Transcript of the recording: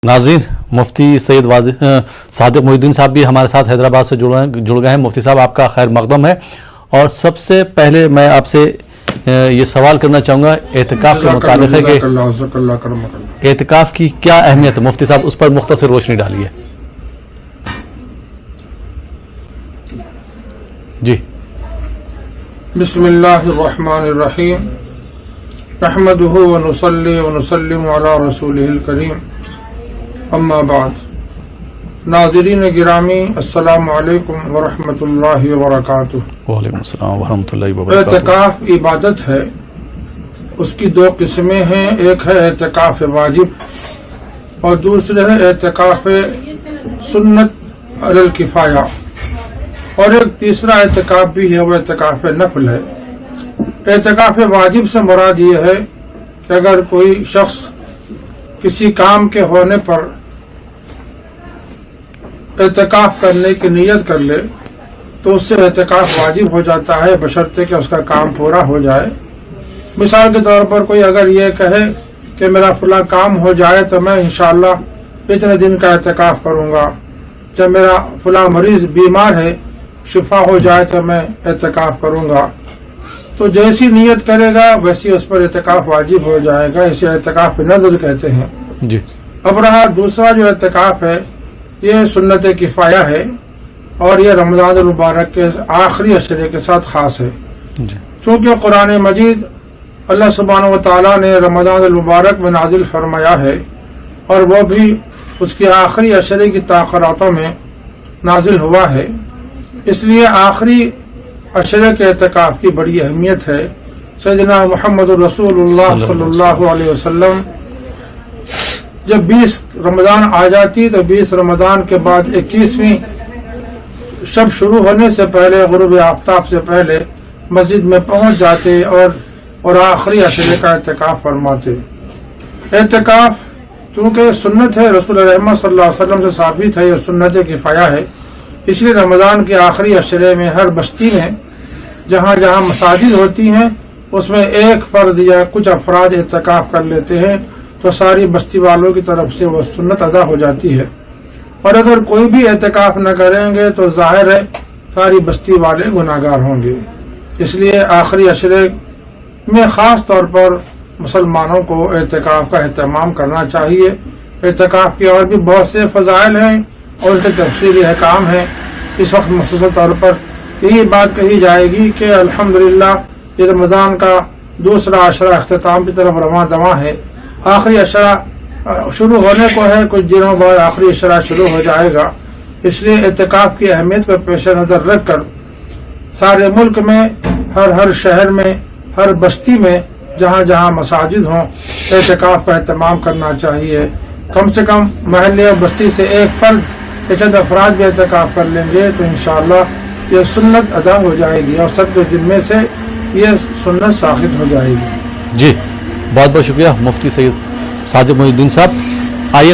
नाज़रीन, मुफ्ती सैयद सादिक मोहिउद्दीन साहब भी हमारे साथ हैदराबाद से जुड़ गए हैं। मुफ्ती साहब, आपका खैर मक़दम है। और सबसे पहले मैं आपसे ये सवाल करना चाहूँगा एतिकाफ़ के मुताबिक है कि एतिकाफ़ की क्या अहमियत है मुफ्ती साहब, उस पर मुख्तसर रोशनी डालिए। जी। बिस्मिल्लाहिर्रहमानिर्रहीम नहमदुहु व नुसल्ली व नुसल्लिमु अला रसूलिहिल करीम अम्मा बाद। नाज़रीन गिरामी, अस्सलामु अलैकुम व रहमतुल्लाहि व बरकातुहू। वालेकुम अस्सलाम व रहमतुल्लाहि व बरकातुहू। एतिकाफ़ इबादत है, उसकी दो किस्में हैं। एक है एतिकाफ़ वाजिब और दूसरे है एतिकाफ़ सुन्नत अलल किफ़ाया, और एक तीसरा एतिकाफ़ भी है, वो एतिकाफ़ नफल है। एतिकाफ़ वाजिब से मुराद ये है कि अगर कोई शख्स किसी काम के होने पर एतिकाफ़ करने की नीयत कर ले तो उससे एतिकाफ़ वाजिब हो जाता है, बशर्ते कि उसका काम पूरा हो जाए। मिसाल के तौर पर कोई अगर ये कहे कि मेरा फला काम हो जाए तो मैं इंशाअल्लाह इतने दिन का एतिकाफ़ करूँगा, जब मेरा फला मरीज़ बीमार है शिफा हो जाए तो मैं एतिकाफ़ करूँगा, तो जैसी नियत करेगा वैसी उस पर एतिकाफ़ वाजिब हो जाएगा। इसे एतिकाफ़ नज़र कहते हैं जी। अब रहा दूसरा जो एतिकाफ़ है, ये सुन्नत किफ़ाया है और ये रमज़ान मुबारक के आखिरी अशरे के साथ ख़ास है। क्योंकि कुरान मजीद अल्लाह सुब्हानहू व तआला ने रमज़ान मुबारक में नाजिल फरमाया है और वो भी उसके आखिरी अशरे की ताख़रातों में नाजिल हुआ है। इसलिए आखिरी अशरे के एतिकाफ़ की बड़ी अहमियत है। सैयदना मुहम्मद रसूलुल्लाह सल्लल्लाहु अलैहि वसल्लम जब 20 रमज़ान आ जाती तो 20 रमज़ान के बाद 21वीं शब शुरू होने से पहले, गुरूब आफ्ताब से पहले मस्जिद में पहुंच जाते और आखिरी अशरे का एतिकाफ़ फरमाते। एतिकाफ़ चूँकि सुन्नत है, रसूल रहमत सल्लल्लाहु अलैहि वसल्लम से साबित है, यह सुन्नत किफ़ाया है, इसलिए रमज़ान के आखिरी अशरे में हर बस्ती में जहाँ जहाँ मसाजिद होती हैं उसमें एक फ़र्द या कुछ अफराद एतिकाफ़ कर लेते हैं तो सारी बस्ती वालों की तरफ से वह सुन्नत अदा हो जाती है। और अगर कोई भी एतिकाफ़ न करेंगे तो ज़ाहिर है सारी बस्ती वाले गुनाहगार होंगे। इसलिए आखिरी अशरे में ख़ास तौर पर मुसलमानों को एतिकाफ़ का एहतमाम करना चाहिए। एतिकाफ़ के और भी बहुत से फ़ज़ाइल हैं और उसके तफसीली अहकाम हैं। इस वक्त मख़सूस तौर पर यही बात कही जाएगी कि अल्हम्दुलिल्लाह ये रमज़ान का दूसरा अशरा अख्तिताम की तरफ रवां दवां है। आखिरी अशरा शुरू होने को है, कुछ दिनों बाद आखिरी अशरा शुरू हो जाएगा। इसलिए एतिकाफ़ की अहमियत को पेश नज़र रख कर सारे मुल्क में हर शहर में, हर बस्ती में जहाँ जहाँ मसाजिद हों एतिकाफ़ का एहतमाम करना चाहिए। कम से कम महल्ले और बस्ती से एक फ़र्द चंद अफराद भी एतिकाफ़ कर लेंगे तो इंशाअल्लाह ये सुन्नत अदा हो जाएगी और सबके ज़िम्मे से ये सुन्नत साख़ित हो जाएगी। जी, बहुत बहुत शुक्रिया मुफ्ती सैयद सादिक मोहिउद्दीन साहब। आइए